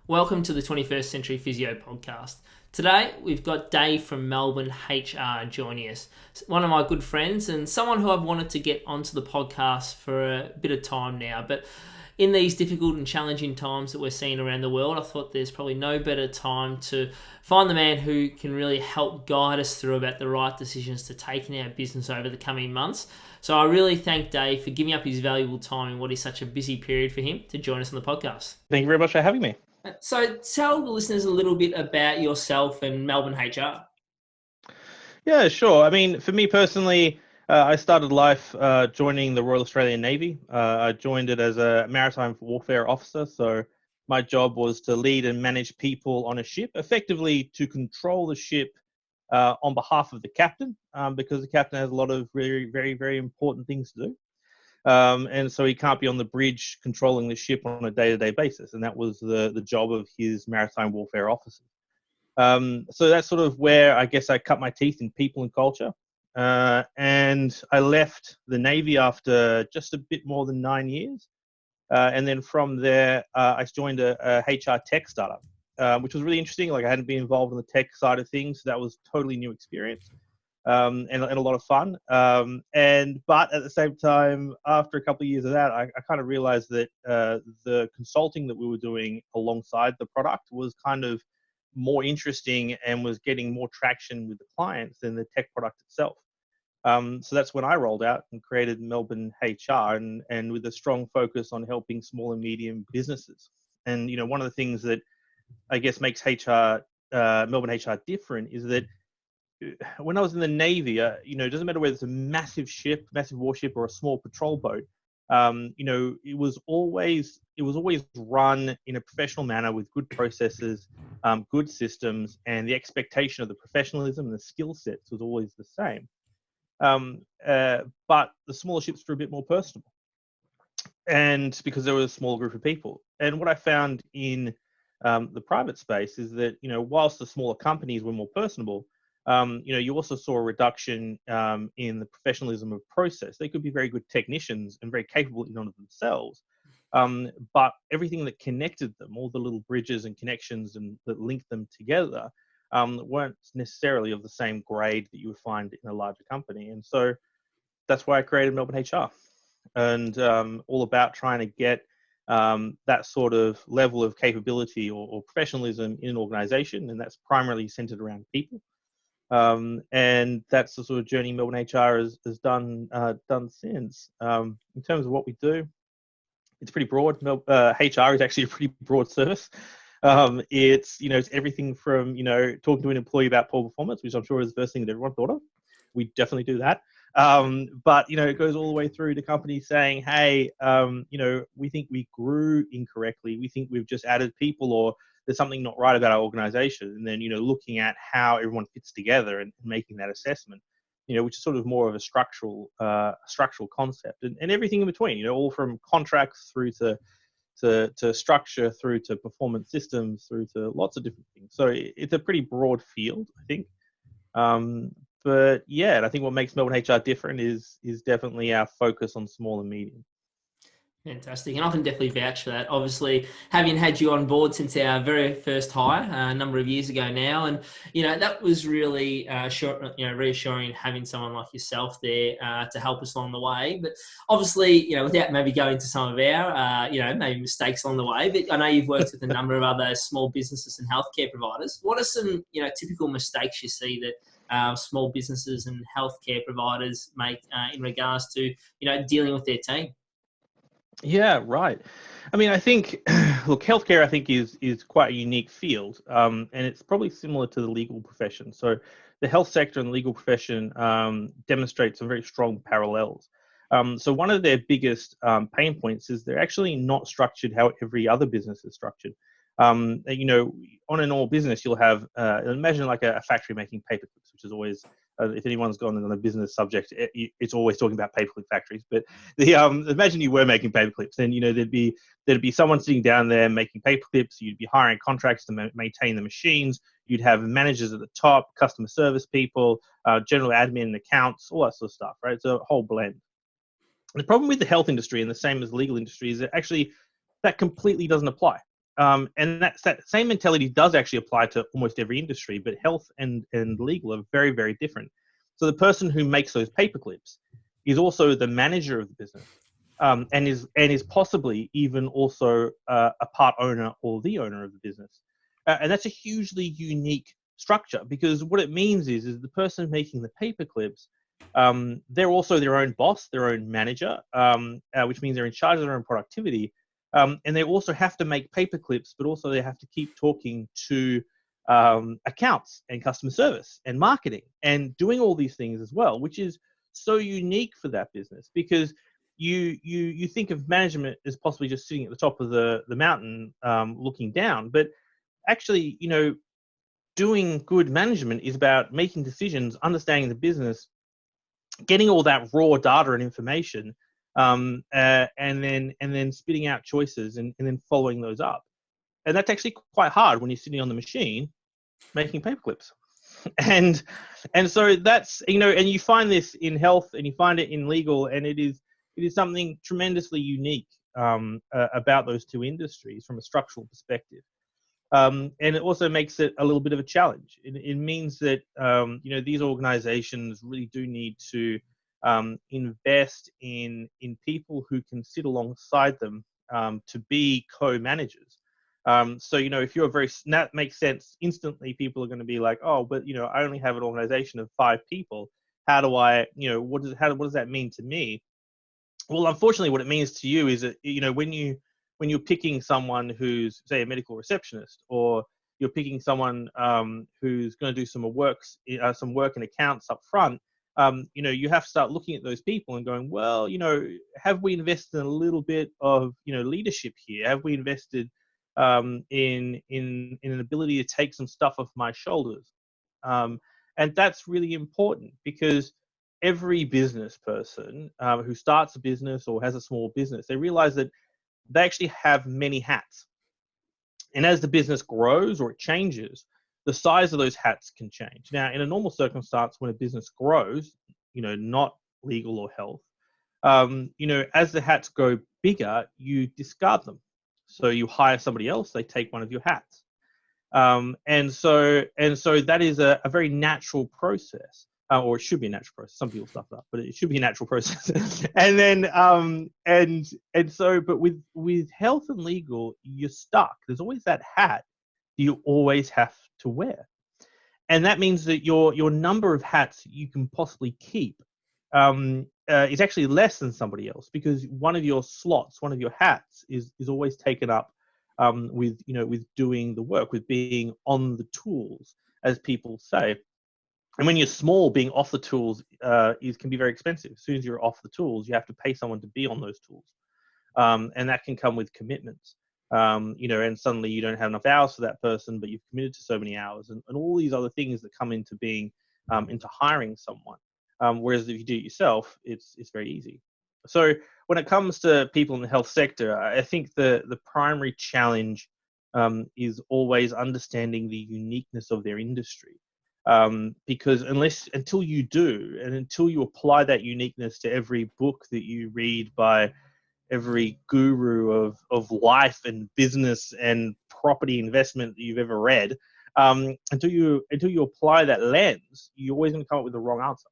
Welcome to the 21st Century Physio podcast. Today, we've got Dave from Melbourne HR joining us. One of my good friends and someone who I've wanted to get onto the podcast for a bit of time now. But in these difficult and challenging times that we're seeing around the world, I thought there's probably no better time to find the man who can really help guide us through about the right decisions to take in our business over the coming months. So I really thank Dave for giving up his valuable time in what is such a busy period for him to join us on the podcast. Thank you very much for having me. So tell the listeners a little bit about yourself and Melbourne HR. Yeah, sure. I mean, for me personally, I started life joining the Royal Australian Navy. I joined it as a maritime warfare officer. So my job was to lead and manage people on a ship, effectively to control the ship on behalf of the captain, because the captain has a lot of very, very, very important things to do. And so he can't be on the bridge controlling the ship on a day-to-day basis. And that was the job of his maritime warfare officer. So that's sort of where I guess I cut my teeth in people and culture. And I left the Navy after just a bit more than 9 years. And then from there, I joined a HR tech startup, which was really interesting. Like I hadn't been involved in the tech side of things. So that was totally new experience. And a lot of fun. But at the same time, after a couple of years of that, I kind of realized that the consulting that we were doing alongside the product was kind of more interesting and was getting more traction with the clients than the tech product itself. So that's when I rolled out and created Melbourne HR and with a strong focus on helping small and medium businesses. And, one of the things that I guess makes Melbourne HR different is that when I was in the Navy, it doesn't matter whether it's a massive ship, massive warship, or a small patrol boat. It was always run in a professional manner with good processes, good systems, and the expectation of the professionalism and the skill sets was always the same. But the smaller ships were a bit more personable, and because there was a small group of people. And what I found in the private space is that whilst the smaller companies were more personable, you also saw a reduction in the professionalism of process. They could be very good technicians and very capable in and of themselves, but everything that connected them, all the little bridges and connections and that linked them together, weren't necessarily of the same grade that you would find in a larger company. And so that's why I created Melbourne HR, and all about trying to get that sort of level of capability or professionalism in an organization, and that's primarily centered around people. And that's the sort of journey Melbourne HR has done since. In terms of what we do, it's pretty broad. HR is actually a pretty broad service. It's everything from talking to an employee about poor performance, which I'm sure is the first thing that everyone thought of. We definitely do that. But it goes all the way through to companies saying, hey, we think we grew incorrectly. We think we've just added people, or there's something not right about our organization. And then, looking at how everyone fits together and making that assessment, which is sort of more of a structural concept, and everything in between, all from contracts through to structure, through to performance systems, through to lots of different things. So it's a pretty broad field, I think. But yeah, and I think what makes Melbourne HR different is definitely our focus on small and medium. Fantastic. And I can definitely vouch for that. Obviously, having had you on board since our very first hire a number of years ago now. And, that was really reassuring having someone like yourself there to help us along the way. But obviously, without maybe going to some of our, maybe mistakes along the way, but I know you've worked with a number of other small businesses and healthcare providers. What are some, typical mistakes you see that small businesses and healthcare providers make in regards to, dealing with their team? Yeah, right. I mean, I think, look, healthcare, I think is quite a unique field, and it's probably similar to the legal profession. So the health sector and the legal profession demonstrate some very strong parallels. So one of their biggest pain points is they're actually not structured how every other business is structured. On a normal business, you'll have, imagine like a factory making paper clips, which is always, if anyone's gone on a business subject, it's always talking about paperclip factories. But imagine you were making paperclips, then there'd be someone sitting down there making paperclips. You'd be hiring contractors to maintain the machines. You'd have managers at the top, customer service people, general admin, accounts, all that sort of stuff, right? It's a whole blend. The problem with the health industry, and the same as the legal industry, is that actually that completely doesn't apply. And that same mentality does actually apply to almost every industry, but health and legal are very, very different. So the person who makes those paper clips is also the manager of the business, and is possibly even also a part owner or the owner of the business. And that's a hugely unique structure, because what it means is the person making the paper clips, they're also their own boss, their own manager, which means they're in charge of their own productivity. And they also have to make paper clips, but also they have to keep talking to accounts and customer service and marketing and doing all these things as well, which is so unique for that business, because you think of management as possibly just sitting at the top of the mountain, looking down, but actually, doing good management is about making decisions, understanding the business, getting all that raw data and information, and then spitting out choices, and then following those up. And that's actually quite hard when you're sitting on the machine making paper clips. and so that's, and you find this in health, and you find it in legal, and it is something tremendously unique about those two industries from a structural perspective. And it also makes it a little bit of a challenge. It means that these organizations really do need to invest in people who can sit alongside them to be co-managers. So if you're that makes sense instantly. People are going to be like, oh, but I only have an organization of 5 people. How do I, what does that mean to me? Well, unfortunately, what it means to you is that when you're picking someone who's, say, a medical receptionist, or you're picking someone who's going to do some work in accounts up front, you have to start looking at those people and going, well, have we invested in a little bit of leadership here? Have we invested in an ability to take some stuff off my shoulders? And that's really important, because every business person who starts a business or has a small business, they realize that they actually have many hats. And as the business grows or it changes, the size of those hats can change. Now, in a normal circumstance, when a business grows, not legal or health, as the hats go bigger, you discard them. So you hire somebody else, they take one of your hats. And so that is a very natural process. Or it should be a natural process. Some people stuff it up, but it should be a natural process. And then, but with health and legal, you're stuck. There's always that hat you always have to wear, and that means that your number of hats you can possibly keep is actually less than somebody else, because one of your slots, one of your hats, is always taken up with doing the work, with being on the tools, as people say. And when you're small, being off the tools can be very expensive. As soon as you're off the tools, you have to pay someone to be on those tools. And that can come with commitments. And suddenly you don't have enough hours for that person, but you've committed to so many hours, and all these other things that come into being, into hiring someone. Whereas if you do it yourself, it's very easy. So when it comes to people in the health sector, I think the primary challenge is always understanding the uniqueness of their industry. Because until you do, and until you apply that uniqueness to every book that you read by every guru of life and business and property investment that you've ever read, until you apply that lens, you're always going to come up with the wrong answer.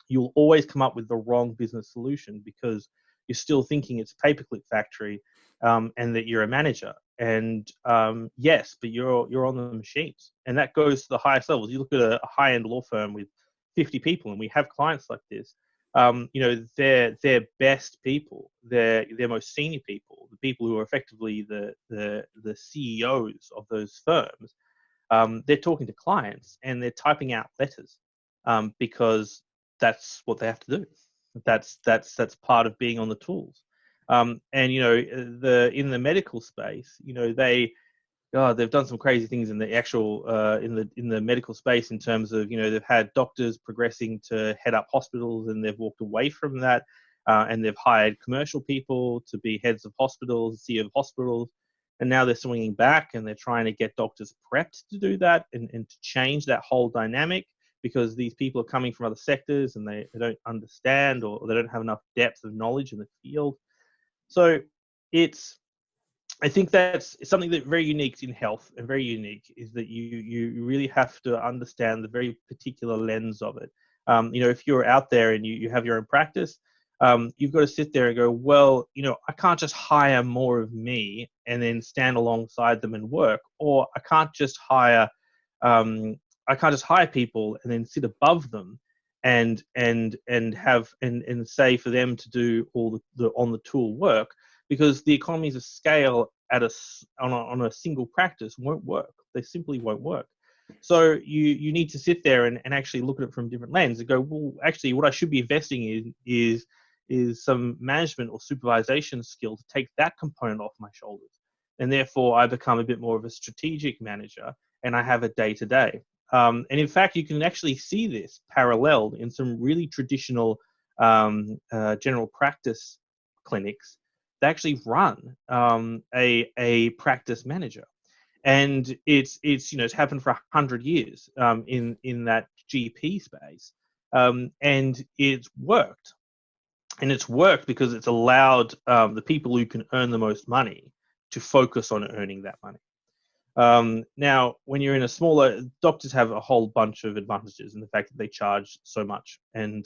You'll always come up with the wrong business solution, because you're still thinking it's a paperclip factory, and that you're a manager. And yes, but you're on the machines, and that goes to the highest levels. You look at a high-end law firm with 50 people, and we have clients like this. Their best people, their most senior people, the people who are effectively the CEOs of those firms, they're talking to clients and they're typing out letters, because that's what they have to do. That's part of being on the tools. And in the medical space, they've done some crazy things in the actual in the medical space, in terms of they've had doctors progressing to head up hospitals, and they've walked away from that, and they've hired commercial people to be heads of hospitals, CEO of hospitals, and now they're swinging back and they're trying to get doctors prepped to do that, and to change that whole dynamic, because these people are coming from other sectors and they don't understand, or they don't have enough depth of knowledge in the field. So it's I think that's something that very unique in health, and very unique is that you really have to understand the very particular lens of it. If you're out there and you have your own practice, you've got to sit there and go, well, I can't just hire more of me and then stand alongside them and work, or um, I can't just hire people and then sit above them and have and say for them to do all the on the tool work, because the economies of scale on a single practice won't work. They simply won't work. So you need to sit there and actually look at it from a different lens and go, well, actually, what I should be investing in is some management or supervision skill to take that component off my shoulders, and therefore I become a bit more of a strategic manager, and I have a day to day. And in fact, you can actually see this paralleled in some really traditional general practice clinics that actually run a practice manager, and it's happened for 100 years in that GP space, and it's worked because it's allowed the people who can earn the most money to focus on earning that money. Now, when you're in a smaller, doctors have a whole bunch of advantages in the fact that they charge so much and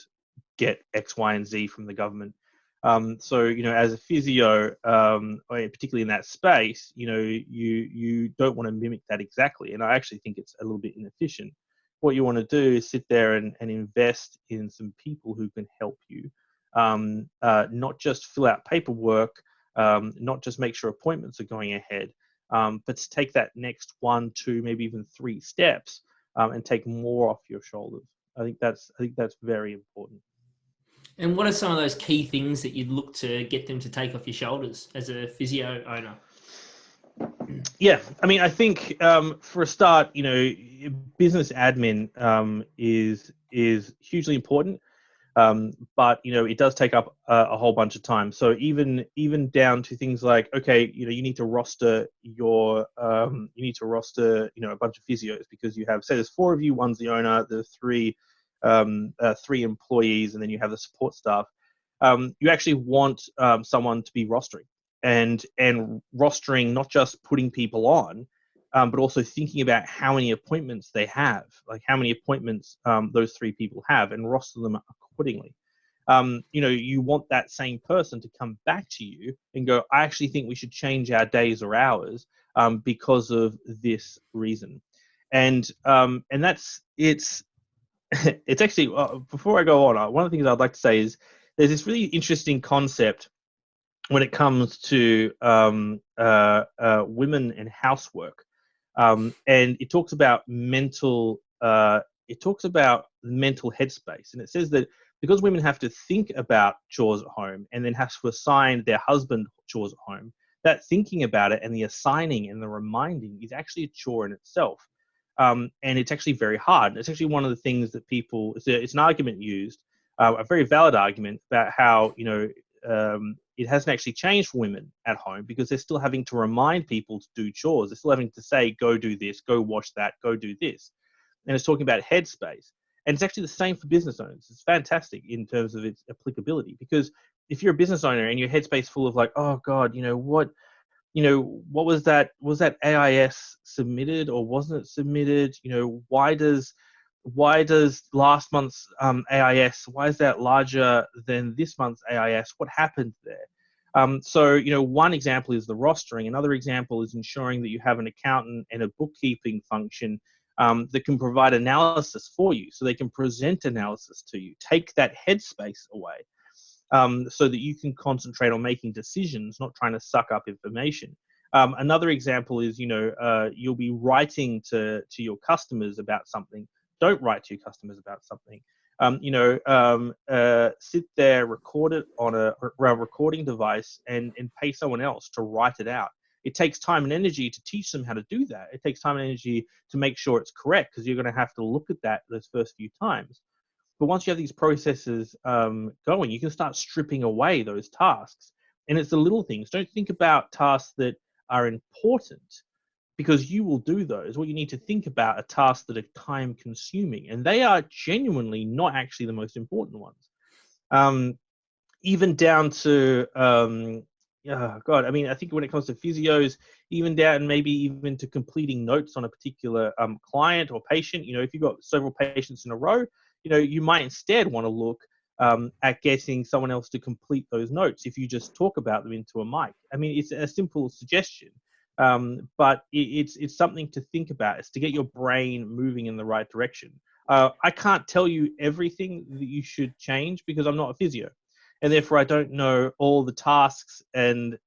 get X, Y, and Z from the government. So, as a physio, particularly in that space, you don't want to mimic that exactly. And I actually think it's a little bit inefficient. What you want to do is sit there and invest in some people who can help you, not just fill out paperwork, not just make sure appointments are going ahead, but to take that next 1, 2, maybe even 3 steps, and take more off your shoulders. I think that's very important. And what are some of those key things that you'd look to get them to take off your shoulders as a physio owner? Yeah, I mean, I think for a start, business admin is hugely important, but it does take up a whole bunch of time. So even down to things like, okay, you need to roster a bunch of physios, because you have, say, there's 4 of you, one's the owner, there's 3 employees, and then you have the support staff. You actually want someone to be rostering and rostering, not just putting people on, but also thinking about how many appointments they have, like how many appointments those 3 people have, and roster them accordingly. You want that same person to come back to you and go, I actually think we should change our days or hours because of this reason. And it's actually, before I go on, one of the things I'd like to say is there's this really interesting concept when it comes to women and housework, and it talks about mental headspace, and it says that because women have to think about chores at home and then have to assign their husband chores at home, that thinking about it and the assigning and the reminding is actually a chore in itself. And it's actually very hard. It's actually one of the things that it's an argument used, a very valid argument, about how it hasn't actually changed for women at home, because they're still having to remind people to do chores. They're still having to say, go do this, go wash that, go do this. And it's talking about headspace. And it's actually the same for business owners. It's fantastic in terms of its applicability, because if you're a business owner and your headspace full of like, oh God, what was that? Was that AIS submitted or wasn't it submitted? Why does last month's AIS, why is that larger than this month's AIS? What happened there? So, one example is the rostering. Another example is ensuring that you have an accountant and a bookkeeping function that can provide analysis for you, so they can present analysis to you, take that headspace away, so that you can concentrate on making decisions, not trying to suck up information. Another example is, you'll be writing to your customers about something. Don't write to your customers about something. Sit there, record it on a recording device, and pay someone else to write it out. It takes time and energy to teach them how to do that. It takes time and energy to make sure it's correct, because you're going to have to look at that those first few times. But once you have these processes going, you can start stripping away those tasks. And it's the little things. Don't think about tasks that are important, because you will do those. What you need to think about are tasks that are time consuming, and they are genuinely not actually the most important ones. Even down to yeah, God, I mean, I think when it comes to physios, even down maybe even to completing notes on a particular client or patient, if you've got several patients in a row, you might instead want to look at getting someone else to complete those notes if you just talk about them into a mic. I mean, it's a simple suggestion, but it's something to think about. It's to get your brain moving in the right direction. I can't tell you everything that you should change because I'm not a physio, and therefore I don't know all the tasks and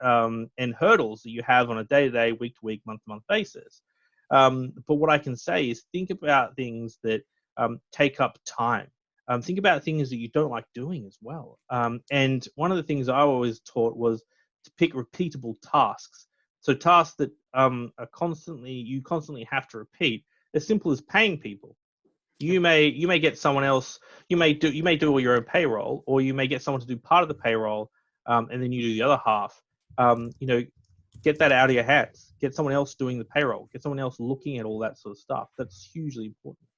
hurdles that you have on a day-to-day, week-to-week, month-to-month basis. But what I can say is think about things that take up time. Think about things that you don't like doing as well. And one of the things I always taught was to pick repeatable tasks. So tasks that you constantly have to repeat, as simple as paying people. You may get someone else. You may do all your own payroll, or you may get someone to do part of the payroll, and then you do the other half. Get that out of your hands. Get someone else doing the payroll. Get someone else looking at all that sort of stuff. That's hugely important.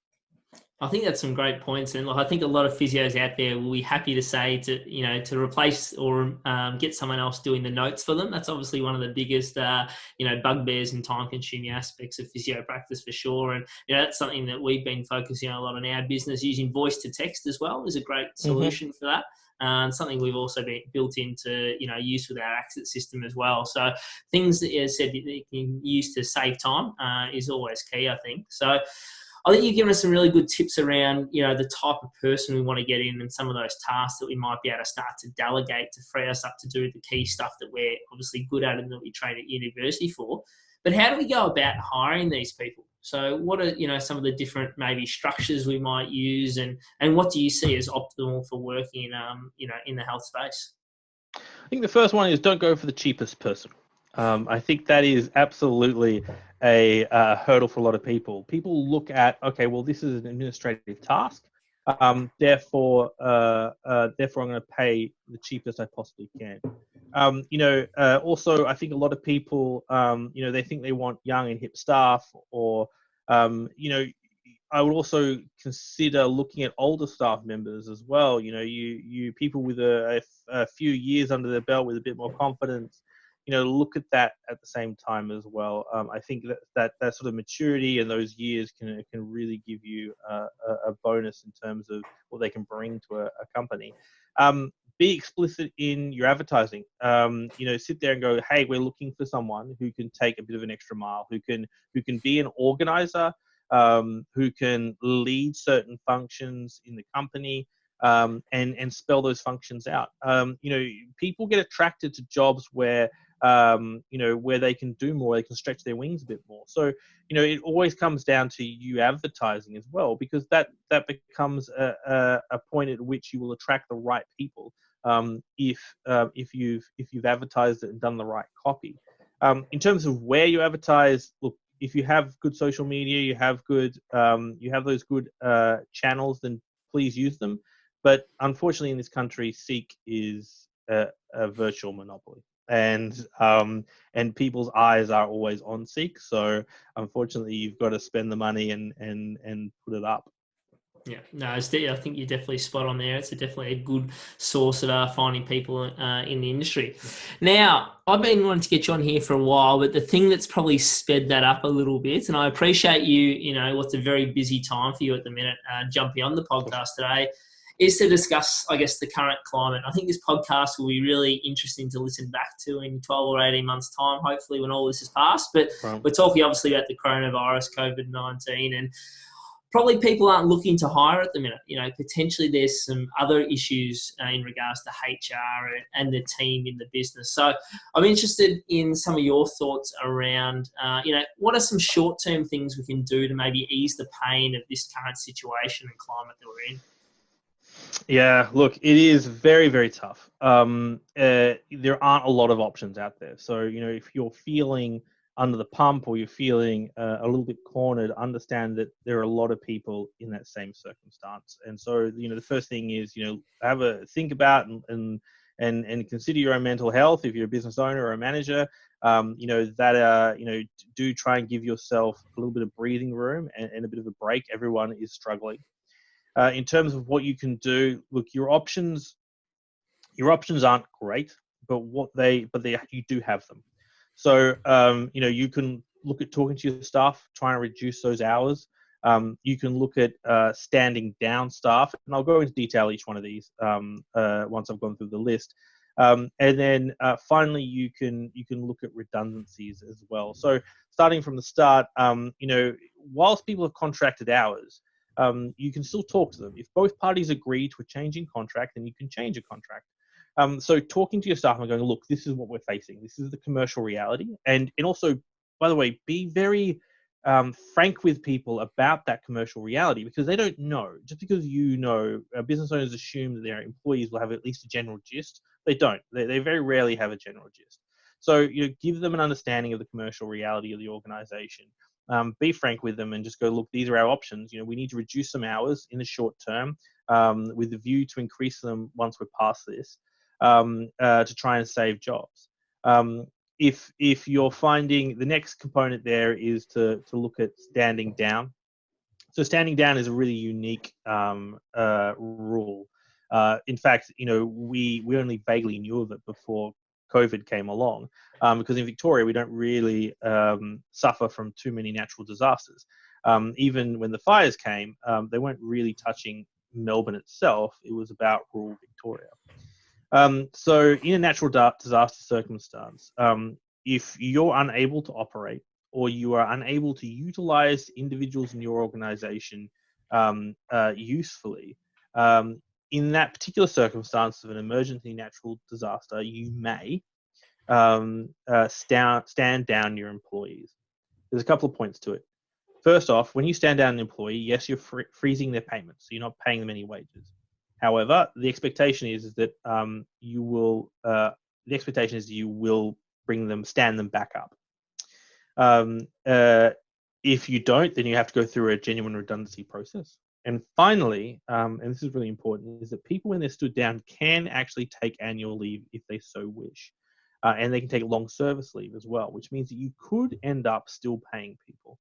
I think that's some great points, and I think a lot of physios out there will be happy to say to replace or get someone else doing the notes for them. That's obviously one of the biggest bugbears and time-consuming aspects of physio practice for sure. And that's something that we've been focusing on a lot in our business. Using voice to text as well is a great solution for that. And something we've also been built into use with our exit system as well. So things that you said that you can use to save time is always key, I think. So I think you've given us some really good tips around, the type of person we want to get in and some of those tasks that we might be able to start to delegate to free us up to do the key stuff that we're obviously good at and that we train at university for. But how do we go about hiring these people? So what are, some of the different maybe structures we might use, and what do you see as optimal for working, in the health space? I think the first one is don't go for the cheapest person. I think that is absolutely a hurdle for a lot of people. People look at, okay, well, this is an administrative task. Therefore, I'm going to pay the cheapest I possibly can. Also, I think a lot of people, they think they want young and hip staff, or, I would also consider looking at older staff members as well. You people with a few years under their belt with a bit more confidence. Look at that at the same time as well. I think that sort of maturity and those years can really give you a bonus in terms of what they can bring to a company. Be explicit in your advertising. Sit there and go, hey, we're looking for someone who can take a bit of an extra mile, who can be an organizer, who can lead certain functions in the company, and spell those functions out. People get attracted to jobs where where they can do more, they can stretch their wings a bit more. So, it always comes down to you advertising as well, because that becomes a point at which you will attract the right people, if you've advertised it and done the right copy. In terms of where you advertise, look, if you have good social media, you have those good channels, then please use them. But unfortunately, in this country, Seek is a virtual monopoly, and people's eyes are always on Seek. So unfortunately, you've got to spend the money and put it up. Yeah, no, I think you're definitely spot on there. It's definitely a good source of finding people in the industry. Now, I've been wanting to get you on here for a while, but the thing that's probably sped that up a little bit, and I appreciate you, what's a very busy time for you at the minute, jumping on the podcast today, is to discuss, I guess, the current climate. I think this podcast will be really interesting to listen back to in 12 or 18 months' time, hopefully when all this is passed. But we're talking obviously about the coronavirus, COVID-19, and probably people aren't looking to hire at the minute. Potentially there's some other issues in regards to HR and the team in the business. So I'm interested in some of your thoughts around, what are some short-term things we can do to maybe ease the pain of this current situation and climate that we're in? Yeah, look, it is very, very tough. There aren't a lot of options out there. So, if you're feeling under the pump or you're feeling a little bit cornered, understand that there are a lot of people in that same circumstance. And so, the first thing is, have a think about and consider your own mental health. If you're a business owner or a manager, do try and give yourself a little bit of breathing room and a bit of a break. Everyone is struggling. In terms of what you can do, look, your options aren't great, you do have them. So you can look at talking to your staff, trying to reduce those hours. You can look at standing down staff, and I'll go into detail each one of these once I've gone through the list. And then finally, you can look at redundancies as well. So starting from the start, whilst people have contracted hours, you can still talk to them. If both parties agree to a change in contract, then you can change a contract. So talking to your staff and going, look, this is what we're facing. This is the commercial reality. And also, by the way, be very frank with people about that commercial reality, because they don't know. Just because business owners assume that their employees will have at least a general gist. They don't. They very rarely have a general gist. So give them an understanding of the commercial reality of the organization. Be frank with them and just go, look, these are our options. We need to reduce some hours in the short term with the view to increase them once we're past this to try and save jobs. If you're finding, the next component there is to look at standing down. So standing down is a really unique rule. In fact, we only vaguely knew of it before COVID came along, because in Victoria we don't really suffer from too many natural disasters. Even when the fires came, they weren't really touching Melbourne itself. It was about rural Victoria. So in a natural disaster circumstance, if you're unable to operate, or you are unable to utilize individuals in your organization usefully, in that particular circumstance of an emergency natural disaster, you may stand down your employees. There's a couple of points to it. First off, when you stand down an employee, yes, you're freezing their payments, so you're not paying them any wages. However, the expectation is that you will stand them back up. If you don't, then you have to go through a genuine redundancy process. And finally, and this is really important, is that people, when they're stood down, can actually take annual leave if they so wish. And they can take long service leave as well, which means that you could end up still paying people.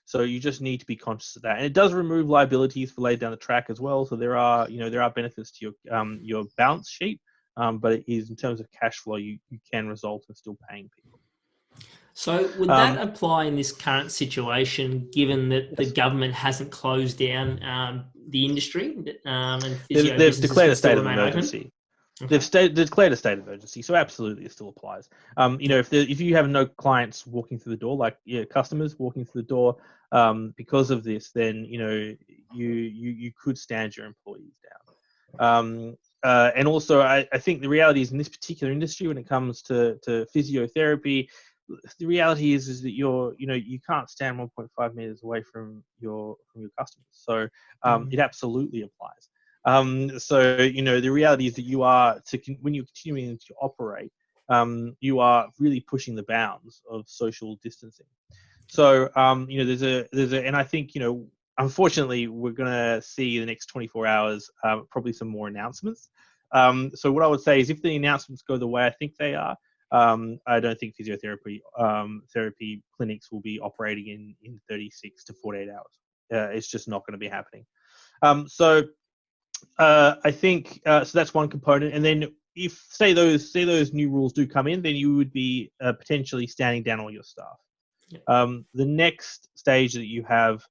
So you just need to be conscious of that, and it does remove liabilities for later down the track as well. So there are benefits to your balance sheet, but it is, in terms of cash flow, you can result in still paying people. So would that apply in this current situation, given that the government hasn't closed down the industry and physio they've declared a state of remain emergency? Open? Okay. They've declared a state of emergency, so absolutely it still applies. If you have no clients walking through the door, like customers walking through the door, because of this, then you could stand your employees down. And also, I think the reality is, in this particular industry, when it comes to physiotherapy, the reality is that you can't stand 1.5 meters away from your customers, so it absolutely applies. So the reality is that when you're continuing to operate, you are really pushing the bounds of social distancing. So and I think unfortunately we're gonna see in the next 24 hours probably some more announcements. So what I would say is, if the announcements go the way I think they are, I don't think physiotherapy therapy clinics will be operating in 36 to 48 hours. It's just not going to be happening. I think so. That's one component. And then, if say those new rules do come in, then you would be potentially standing down all your staff. Yeah. The next stage that you have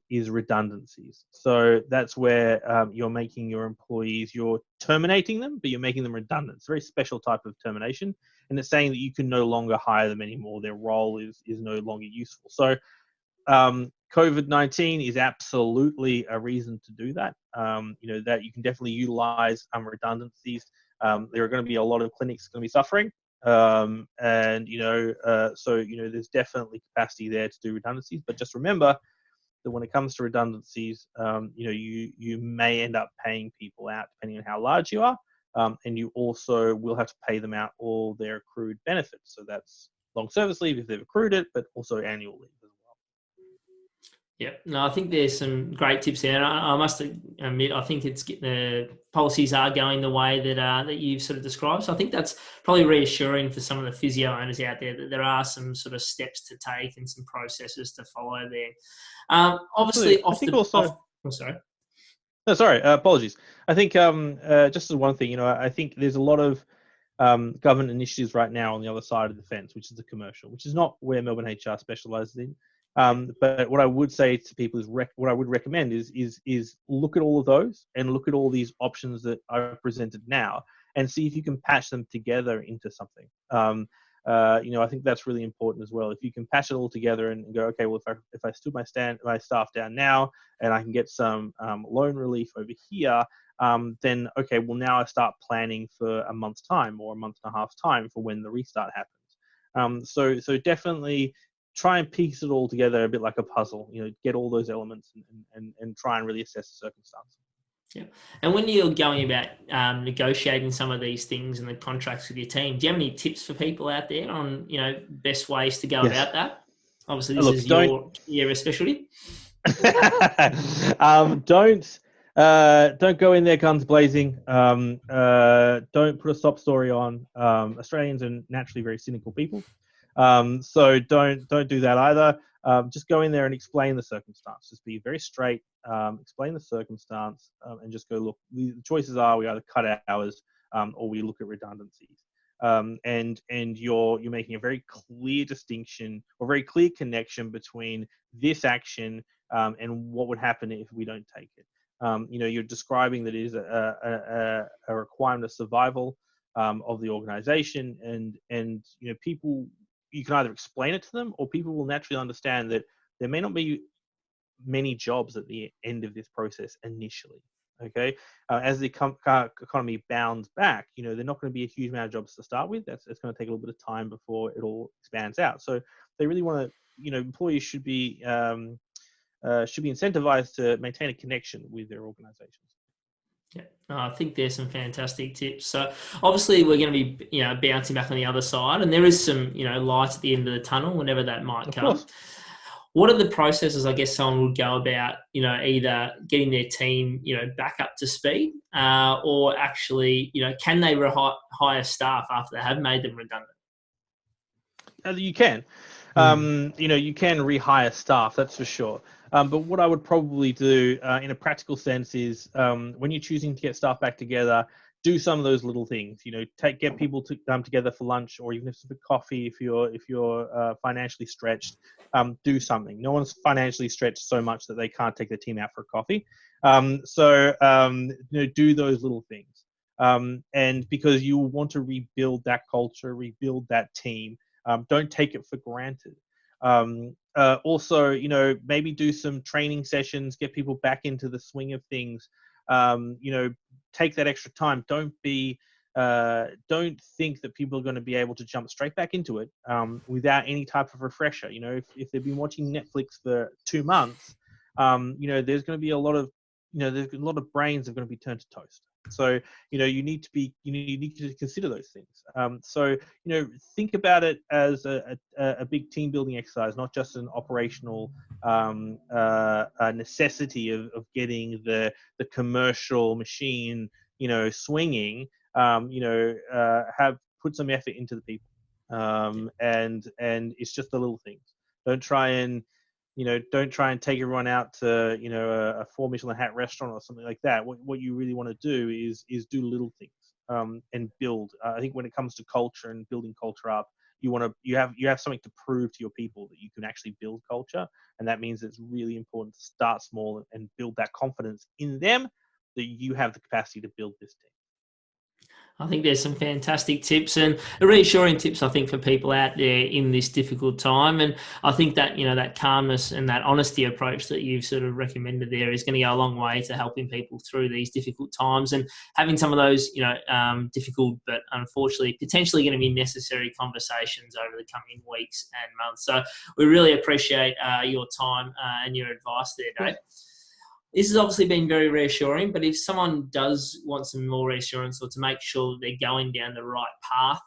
is redundancies. So that's where you're making your employees, you're terminating them, but you're making them redundant. It's a very special type of termination, and it's saying that you can no longer hire them anymore. Their role is no longer useful. So COVID-19 is absolutely a reason to do that. That you can definitely utilize redundancies. There are going to be a lot of clinics going to be suffering. So there's definitely capacity there to do redundancies, but just remember that when it comes to redundancies, you may end up paying people out depending on how large you are, and you also will have to pay them out all their accrued benefits. So that's long service leave if they've accrued it, but also annual leave as well. Yeah, no, I think there's some great tips there. And I must admit, I think the policies are going the way that you've sort of described. So I think that's probably reassuring for some of the physio owners out there, that there are some sort of steps to take and some processes to follow there. Obviously, apologies. I think just as one thing, I think there's a lot of government initiatives right now on the other side of the fence, which is the commercial, which is not where Melbourne HR specialises in. But what I would say to people is what I would recommend is look at all of those and look at all these options that I've presented now and see if you can patch them together into something. I think that's really important as well. If you can patch it all together and go, okay, well, if I stood my staff down now and I can get some loan relief over here, then okay, well now I start planning for a month's time or a month and a half's time for when the restart happens. So definitely try and piece it all together a bit like a puzzle. Get all those elements and try and really assess the circumstance. Yeah. And when you're going about negotiating some of these things and the contracts with your team, do you have any tips for people out there on, best ways to go about that? Obviously, this is your area of specialty. Don't go in there guns blazing. Don't put a sob story on. Australians are naturally very cynical people. So don't do that either. Just go in there and explain the circumstance. Just be very straight. Explain the circumstance and just go, look, the choices are we either cut hours or we look at redundancies. And you're making a very clear distinction or very clear connection between this action and what would happen if we don't take it. You're describing that it is a requirement of survival of the organization, and people, you can either explain it to them or people will naturally understand that there may not be many jobs at the end of this process initially. Okay, as the economy bounds back, they're not going to be a huge amount of jobs to start with. It's going to take a little bit of time before it all expands out. So they really want to, employees should be incentivized to maintain a connection with their organizations. Yeah, I think there's some fantastic tips. So obviously we're going to be, bouncing back on the other side, and there is some, light at the end of the tunnel, whenever that might come. Course. What are the processes, I guess, someone would go about, either getting their team, back up to speed, or actually, can they hire staff after they have made them redundant? You can. You can rehire staff, that's for sure. But what I would probably do in a practical sense is when you're choosing to get staff back together, do some of those little things. Get people to come together for lunch, or even if it's for coffee. If you're financially stretched, do something. No one's financially stretched so much that they can't take their team out for coffee. Do those little things. And because you want to rebuild that culture, rebuild that team. Don't take it for granted. Also, maybe do some training sessions, get people back into the swing of things. Take that extra time. Don't think that people are going to be able to jump straight back into it without any type of refresher. If they've been watching Netflix for 2 months, there's going to be a lot of brains are going to be turned to toast. So, you need to consider those things. Think about it as a big team building exercise, not just an operational necessity of getting the commercial machine, swinging. Have put some effort into the people, and it's just the little things. Don't try and take everyone out to, a 4 Michelin hat restaurant or something like that. What you really want to do is do little things and build. I think when it comes to culture and building culture up, you have something to prove to your people that you can actually build culture, and that means it's really important to start small and build that confidence in them that you have the capacity to build this team. I think there's some fantastic tips and reassuring tips, I think, for people out there in this difficult time. And I think that, that calmness and that honesty approach that you've sort of recommended there is going to go a long way to helping people through these difficult times and having some of those, difficult, but unfortunately, potentially going to be necessary conversations over the coming weeks and months. So we really appreciate your time and your advice there, Dave. This has obviously been very reassuring, but if someone does want some more reassurance or to make sure that they're going down the right path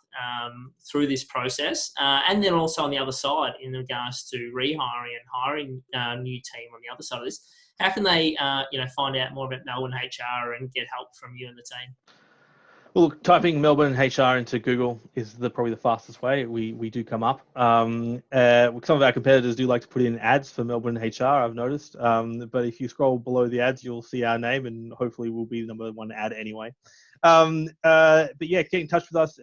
through this process, and then also on the other side in regards to rehiring and hiring a new team on the other side of this, how can they find out more about Melbourne HR and get help from you and the team? Well, typing Melbourne HR into Google is probably the fastest way. We do come up. Some of our competitors do like to put in ads for Melbourne HR, I've noticed. But if you scroll below the ads, you'll see our name, and hopefully we'll be the number one ad anyway. But yeah, get in touch with us.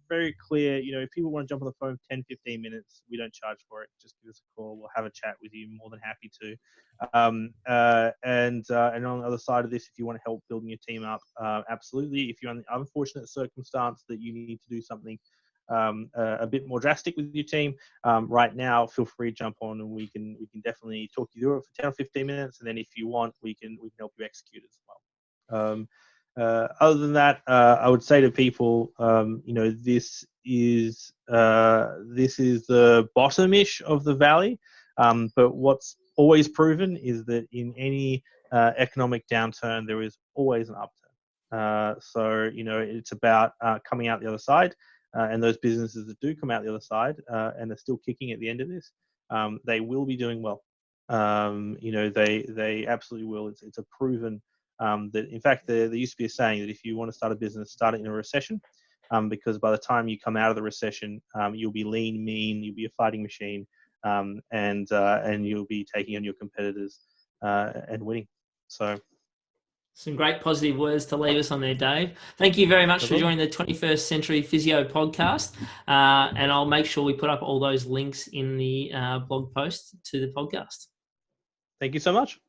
Very clear. If people want to jump on the phone 10, 15 minutes, we don't charge for it. Just give us a call. We'll have a chat with you. More than happy to. And on the other side of this, if you want to help building your team up, absolutely. If you're in the unfortunate circumstance that you need to do something a bit more drastic with your team, right now, feel free to jump on, and we can definitely talk you through it for 10 or 15 minutes. And then if you want, we can help you execute as well. Other than that, I would say to people, this is the bottom-ish of the valley. But what's always proven is that in any economic downturn, there is always an upturn. So it's about coming out the other side, and those businesses that do come out the other side and are still kicking at the end of this, they will be doing well. They absolutely will. It's a proven. That in fact there used to be a saying that if you want to start a business, start it in a recession, because by the time you come out of the recession, you'll be lean, mean, you'll be a fighting machine, and you'll be taking on your competitors and winning. So, some great positive words to leave us on there, Dave. Thank you very much for joining the 21st Century Physio podcast, and I'll make sure we put up all those links in the blog post to the podcast. Thank you so much.